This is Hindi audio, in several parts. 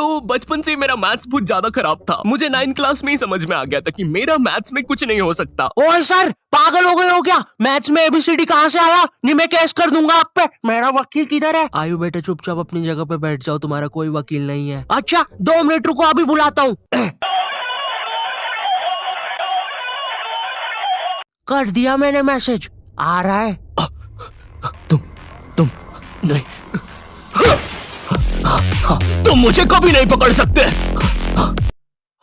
तो बचपन से मेरा मैथ्स बहुत ज्यादा खराब था। मुझे 9th क्लास में ही समझ में आ गया था कि मेरा मैथ्स में कुछ नहीं हो सकता। ओए सर, पागल हो गए हो क्या? मैथ्स में एबीसीडी कहाँ से आया? नहीं, मैं केस कर दूंगा आप पे। मेरा वकील किधर है? आयु बेटे, चुपचाप अपनी जगह पे बैठ जाओ, तुम्हारा कोई वकील नहीं है। अच्छा, 2 मिनट रुको, अभी बुलाता हूँ। कर दिया मैंने मैसेज, आ रहा है। तुम नहीं, तुम मुझे कभी नहीं पकड़ सकते।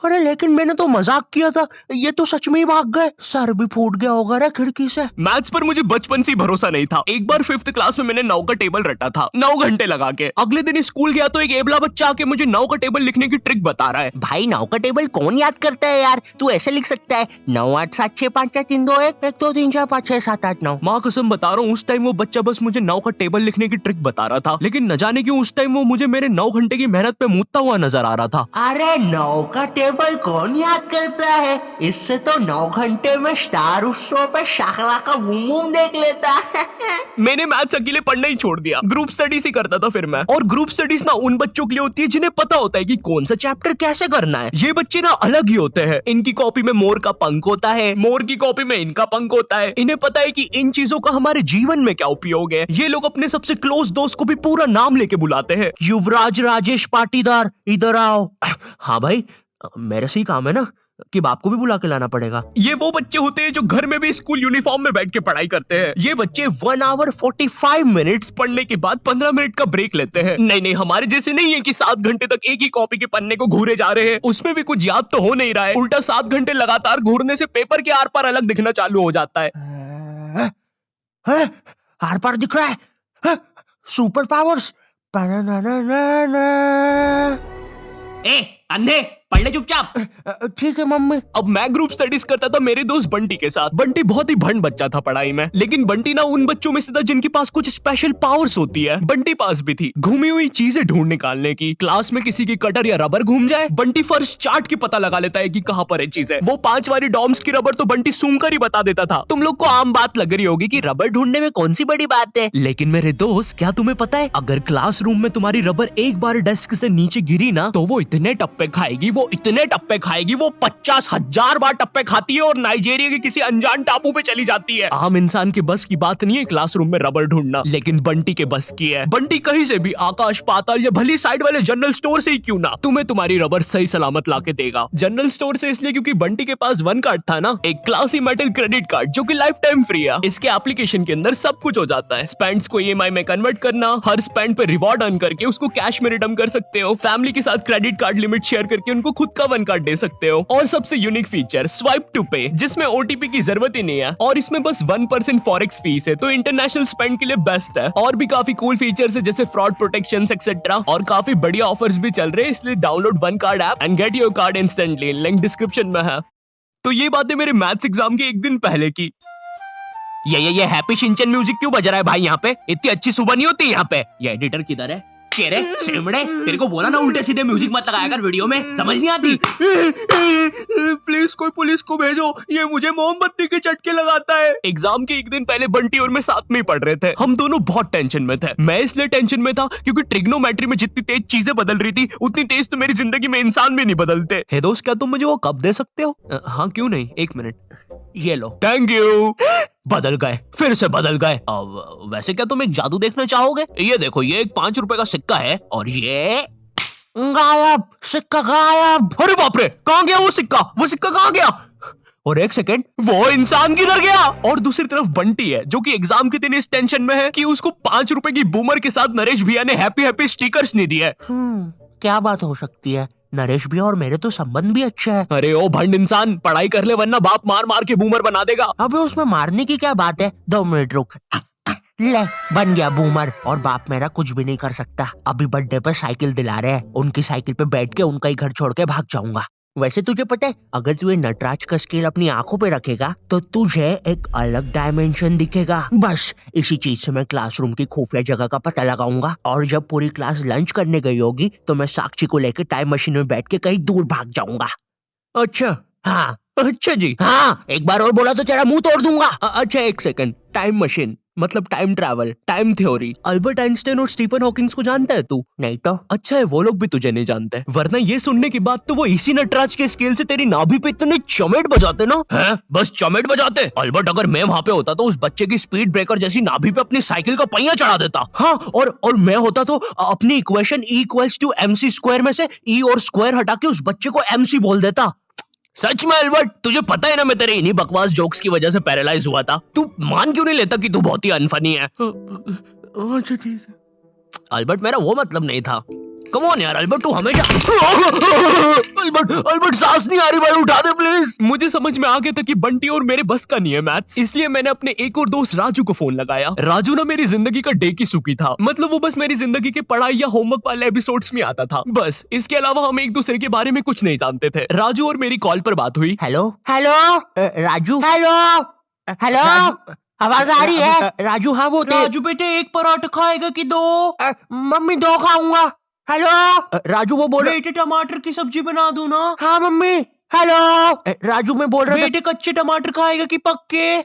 अरे लेकिन मैंने तो मजाक किया था, ये तो सच में ही भाग गए। सर भी फूट गया होगा रे खिड़की से। मैथ्स पर मुझे बचपन से ही भरोसा नहीं था। एक बार 5th क्लास में मैंने 9 का टेबल रटा था, 9 घंटे लगा के। अगले दिन स्कूल गया तो एक एबला बच्चा आके मुझे 9 का टेबल लिखने की ट्रिक बता रहा है। भाई 9 का टेबल कौन याद करता है यार? तू ऐसे लिख सकता है 9 8 7 6 5 4 3 2 1 1 2 3 4 5 6 7 8 9। माँ कसम बता रहा हूँ, उस टाइम वो बच्चा बस मुझे 9 का टेबल लिखने की ट्रिक बता रहा था, लेकिन न जाने क्यों उस टाइम वो मुझे मेरे 9 घंटे की मेहनत पे मूतता हुआ नजर आ रहा था। अरे 9 का टेबल कौन याद करता है? इससे तो 9 घंटे में स्टार उत्सव पे शाहरा का बूम बूम देख लेता है। मैंने मैथ्स अकेले पढ़ना ही छोड़ दिया, ग्रुप स्टडीज ही करता था फिर मैं। और ग्रुप स्टडीज ना उन बच्चों के लिए होती है जिन्हें पता होता है कि कौन सा चैप्टर कैसे करना है। ये बच्चे ना अलग ही होते हैं। इनकी कॉपी में मोर का पंख होता है, मोर की कॉपी में इनका पंख होता है। इन्हें पता है कि इन चीजों का हमारे जीवन में क्या उपयोग है। ये लोग अपने सबसे क्लोज दोस्त को भी पूरा नाम लेके बुलाते हैं। युवराज राजेश पाटीदार, इधर आओ। हाँ भाई, मेरे से ही काम है ना कि बाप को भी बुला के लाना पड़ेगा। ये वो बच्चे होते हैं जो घर में भी स्कूल यूनिफॉर्म में बैठ के पढ़ाई करते हैं। ये बच्चे 1 आवर 45 मिनट्स पढ़ने के बाद 15 मिनट का ब्रेक लेते हैं। नहीं, हमारे जैसे नहीं है कि 7 घंटे तक एक ही कॉपी के पन्ने को घूरे जा रहे हैं। उसमें भी कुछ याद तो हो नहीं रहा है। उल्टा 7 घंटे लगातार घूरने से पेपर के आर पार अलग दिखना चालू हो जाता है। आर पार दिख रहा है। Super powers. ए अंधे, पढ़ ले चुपचाप। ठीक है मम्मी। अब मैं ग्रुप स्टडीज करता था मेरे दोस्त बंटी के साथ। बंटी बहुत ही भंड बच्चा था पढ़ाई में, लेकिन बंटी ना उन बच्चों में से था जिनके पास कुछ स्पेशल पावर्स होती है। बंटी पास भी थी घूमी हुई चीजें ढूंढ निकालने की। क्लास में किसी की कटर या रबर घूम जाए, बंटी फर्स्ट चार्ट के पता लगा लेता है कि कहाँ पर है चीजें। वो 5 वाली डॉम्स की रबर तो बंटी सूंघ कर ही बता देता था। तुम लोग को आम बात लग रही होगी कि रबर ढूंढने में कौन सी बड़ी बात है, लेकिन मेरे दोस्त, क्या तुम्हें पता है, अगर क्लासरूम में तुम्हारी रबर एक बार डेस्क से नीचे गिरी ना, तो वो इतने टप्पे खाएगी, वो इतने टप्पे खाएगी, वो 50,000 बार टप्पे खाती है और नाइजीरिया के किसी अनजान टापू पे चली जाती है। आम इंसान के बस की बात नहीं है क्लासरूम में रबर ढूंढना, लेकिन बंटी के बस की है। बंटी कहीं से भी, आकाश पाताल या भली साइड वाले जनरल स्टोर से ही क्यों ना, तुम्हें तुम्हारी रबर सही सलामत लाके देगा। जनरल स्टोर से इसलिए क्योंकि बंटी के पास 1 कार्ड था ना, एक क्लासी मेटल क्रेडिट कार्ड जो कि लाइफ टाइम फ्री है। इसके एप्लीकेशन के अंदर सब कुछ हो जाता है। स्पेंड्स को EMI में कन्वर्ट करना, हर स्पेंड पे रिवॉर्ड अर्न करके उसको कैश में रिडीम कर सकते हो। फैमिली के साथ क्रेडिट कार्ड लिमिट शेयर करके उनको खुद का 1 कार्ड दे सकते हो। और सबसे यूनिक फीचर स्वाइप टू पे, जिसमें OTP की जरूरत ही नहीं है और इसमें बस 1% फॉरेक्स फीस है, तो इंटरनेशनल स्पेंड के लिए बेस्ट है। और भी काफी कूल फीचर्स है जैसे फ्रॉड प्रोटेक्शन एक्सेट्रा, और काफी बढ़िया ऑफर्स भी चल रहे हैं। इसलिए download 1 card app and get your card instantly, link description में है। तो ये बातें मेरे मैथ्स एग्जाम के एक दिन पहले की। ये हैप्पी शिनचैन म्यूजिक क्यों बज रहा है भाई यहाँ पे? इतनी अच्छी सुबह नहीं होती यहाँ पे। ये एडिटर किधर है? रे सेमड़े, तेरे को बोला ना उल्टे सीधे म्यूजिक मत लगाया कर वीडियो में, समझ नहीं आती? प्लीज कोई पुलिस को भेजो, ये मुझे मोमबत्ती के चटके लगाता है। एग्जाम के एक दिन पहले बंटी और मैं साथ में ही पढ़ रहे थे। हम दोनों बहुत टेंशन में थे। मैं इसलिए टेंशन में था क्योंकि ट्रिग्नोमेट्री में जितनी तेज चीजें बदल रही थी, उतनी तेज तो मेरी जिंदगी में इंसान भी नहीं बदलते। हे दोस्त, क्या तुम मुझे वो कप दे सकते हो? हाँ क्यों नहीं, 1 मिनट, ये लो। Thank you. बदल गए, फिर से बदल गए। अब वैसे क्या तुम एक जादू देखना चाहोगे? ये देखो, ये एक 5 रुपए का सिक्का है और ये गायब, सिक्का गायब। अरे बाप रे, कहाँ गया वो सिक्का? वो सिक्का कहाँ गया? और 1 सेकेंड, वो इंसान किधर गया? और दूसरी तरफ बंटी है जो कि एग्जाम के दिन इस टेंशन में है कि उसको 5 रुपए की बूमर के साथ नरेश भैया ने हैप्पी हैप्पी स्टिकर्स नहीं दिए। क्या बात हो सकती है? नरेश भैया और मेरे तो संबंध भी अच्छे हैं। अरे ओ भंड इंसान, पढ़ाई कर ले वरना बाप मार मार के बूमर बना देगा। अबे उसमें मारने की क्या बात है? 2 मिनट रुक। ले, बन गया बूमर, और बाप मेरा कुछ भी नहीं कर सकता। अभी बर्थडे पे साइकिल दिला रहे हैं, उनकी साइकिल पे बैठ के उनका ही घर छोड़ के भाग जाऊंगा। वैसे तुझे पता है, अगर तू ये नटराज का स्केल अपनी आंखों पे रखेगा तो तुझे एक अलग डायमेंशन दिखेगा। बस इसी चीज से मैं क्लासरूम की खुफिया जगह का पता लगाऊंगा, और जब पूरी क्लास लंच करने गई होगी तो मैं साक्षी को लेकर टाइम मशीन में बैठ के कहीं दूर भाग जाऊंगा। अच्छा, हाँ अच्छा जी। हाँ, एक बार और बोला तो तेरा मुंह तोड़ दूंगा। अच्छा 1 सेकंड, टाइम मशीन मतलब time travel, time theory. Albert Einstein और स्टीफन हॉकिंग्स को जानता है तू? नहीं तो। अच्छा है वो लोग भी तुझे नहीं जानते, वरना ये सुनने के बाद तो वो इसी नटराज के स्केल से तेरी नाभि पे इतने चमेट बजाते ना। हैं? बस चमेट बजाते? अल्बर्ट अगर मैं वहां पे होता तो उस बच्चे की स्पीड ब्रेकर जैसी नाभि पे अपनी साइकिल का पहिया चढ़ा देता। हाँ, और मैं होता तो अपनी इक्वेशन E = MC स्क्वायर में से E और स्क्वायर हटा के उस बच्चे को MC बोल देता। सच में अल्बर्ट, तुझे पता है ना मैं तेरे इन्हीं बकवास जोक्स की वजह से पैरालाइज हुआ था। तू मान क्यों नहीं लेता कि तू बहुत ही अनफनी है? अच्छा ठीक है। अल्बर्ट मेरा वो मतलब नहीं था। कम ऑन यार अल्बर्ट, तू हमेशा अल्बर्ट सांस नहीं आ रही भाई, उठा दे प्लीज। मुझे समझ में आ गया था कि बंटी और मेरे बस का नहीं है मैथ्स, इसलिए मैंने अपने एक और दोस्त राजू को फोन लगाया। राजू ना मेरी जिंदगी का डे की सुखी था, मतलब वो बस मेरी जिंदगी के पढ़ाई या होमवर्क वाले एपिसोड्स में आता था बस। इसके अलावा हम एक दूसरे के बारे में कुछ नहीं जानते थे। राजू और मेरी कॉल पर बात हुई। Hello hello Raju, hello hello, आवाज आ रही है? राजू, हाँ वो राजू बेटे एक पराठा खाएगा कि दो? मम्मी 2 खाऊंगा। हेलो राजू वो बोल बेटे, टमाटर की सब्जी बना दूं ना? हाँ मम्मी। हेलो राजू, मैं बोल रहा था बेटे कच्चे टमाटर खाएगा कि पक्के?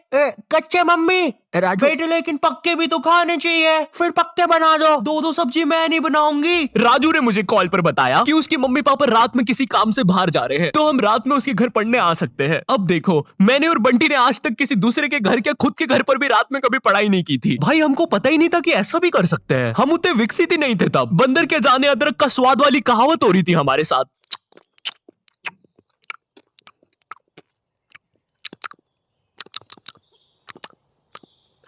कच्चे मम्मी। राजू बेटे लेकिन पक्के भी तो खाने चाहिए। फिर पक्के बना दो। दो सब्जी मैं नहीं बनाऊंगी। राजू ने मुझे कॉल पर बताया कि उसकी मम्मी पापा रात में किसी काम से बाहर जा रहे हैं, तो हम रात में उसके घर पढ़ने आ सकते हैं। अब देखो, मैंने और बंटी ने आज तक किसी दूसरे के घर, क्या खुद के घर पर भी रात में कभी पढ़ाई नहीं की थी। भाई हमको पता ही नहीं था कि ऐसा भी कर सकते हैं। हम उतने विकसित ही नहीं थे तब। बंदर के जाने अदरक का स्वाद वाली कहावत हो रही थी हमारे साथ।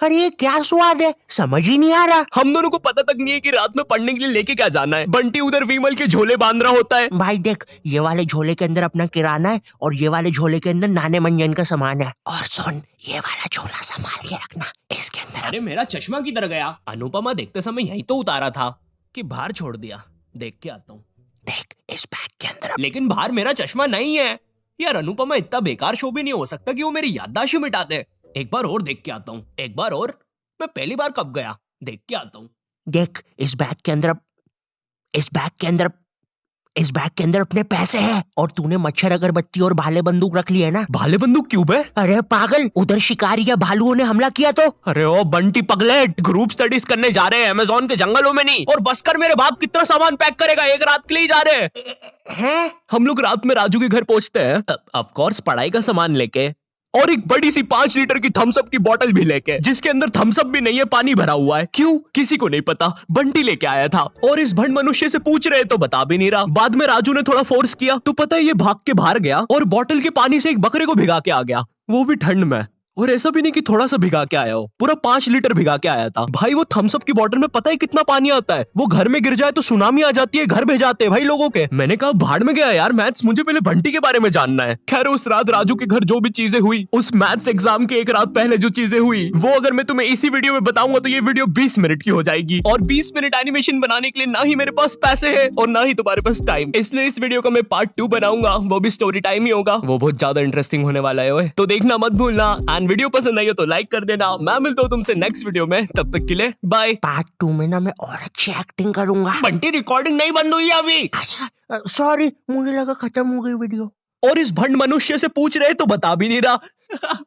अरे ये क्या स्वाद है, समझ ही नहीं आ रहा। हम दोनों को पता तक नहीं है कि रात में पढ़ने के लिए लेके क्या जाना है। बंटी उधर विमल के झोले बांध रहा होता है। भाई देख, ये वाले झोले के अंदर अपना किराना है और ये वाले झोले के अंदर नाने मंजन का सामान है। और सुन, ये वाला झोला संभाल के रखना, इसके अंदर। अरे मेरा चश्मा किधर गया? अनुपमा देखते समय यही तो उतारा था कि बाहर छोड़ दिया। देख के आता हूँ। देख, इस बैग के अंदर। लेकिन बाहर मेरा चश्मा नहीं है यार। अनुपमा इतना बेकार शो भी नहीं हो सकता कि वो मेरी याददाश्त ही मिटा दे। एक बार और देख के आता हूँ, एक बार और। मैं पहली बार कब गया? देख के आता हूँ। देख, इस बैग के अंदर अपने पैसे हैं। और तूने मच्छर अगरबत्ती और भाले बंदूक रख ली है ना? भाले बंदूक क्यों बे? अरे पागल, उधर शिकारी या भालुओं ने हमला किया तो। अरे ओ बंटी पगलेट, ग्रुप स्टडीज करने जा रहे हैं अमेज़न के जंगलों में नहीं। और बस कर, मेरे बाप कितना सामान पैक करेगा? एक रात के लिए जा रहे हैं? हम लोग रात में राजू के घर पहुंचते हैं, ऑफ कोर्स पढ़ाई का सामान लेके, और एक बड़ी सी 5 लीटर की थम्स अप की बोतल भी लेके, जिसके अंदर थम्स अप भी नहीं है, पानी भरा हुआ है। क्यों? किसी को नहीं पता, बंटी लेके आया था। और इस भंड मनुष्य से पूछ रहे तो बता भी नहीं रहा। बाद में राजू ने थोड़ा फोर्स किया तो पता है ये भाग के बाहर गया और बोतल के पानी से एक बकरे को भिगा के आ गया, वो भी ठंड में। और ऐसा भी नहीं कि थोड़ा सा भिगा के आया हो, पूरा 5 लीटर भिगा के आया था। भाई वो थम्स अप की बोतल में पता है कितना पानी आता है? वो घर में गिर जाए तो सुनामी आ जाती है, घर भेजाते हैं भाई लोगों के। मैंने कहा भाड़ में गया यार मैथ्स, मुझे पहले बंटी के बारे में जानना है। खैर उस रात राजू के घर जो भी चीजें हुई, उस मैथ्स एग्जाम के एक रात पहले जो चीजें हुई, वो अगर मैं तुम्हें इसी वीडियो में बताऊंगा तो ये वीडियो 20 मिनट की हो जाएगी। और 20 मिनट एनिमेशन बनाने के लिए ना ही मेरे पास पैसे है और ना ही तुम्हारे पास टाइम, इसलिए इस वीडियो का मैं पार्ट 2 बनाऊंगा, वो भी स्टोरी टाइम ही होगा। वो बहुत ज्यादा इंटरेस्टिंग होने वाला है ओए, तो देखना मत भूलना। एंड वीडियो पसंद आई हो तो लाइक कर देना। मैं मिलता हूँ तुमसे नेक्स्ट वीडियो में, तब तक के लिए बाय। पार्ट 2 में ना मैं और अच्छी एक्टिंग करूंगा। बंटी रिकॉर्डिंग नहीं बंद हुई है अभी। सॉरी, मुझे लगा खत्म हो गई वीडियो। और इस भंड मनुष्य से पूछ रहे तो बता भी नहीं रहा।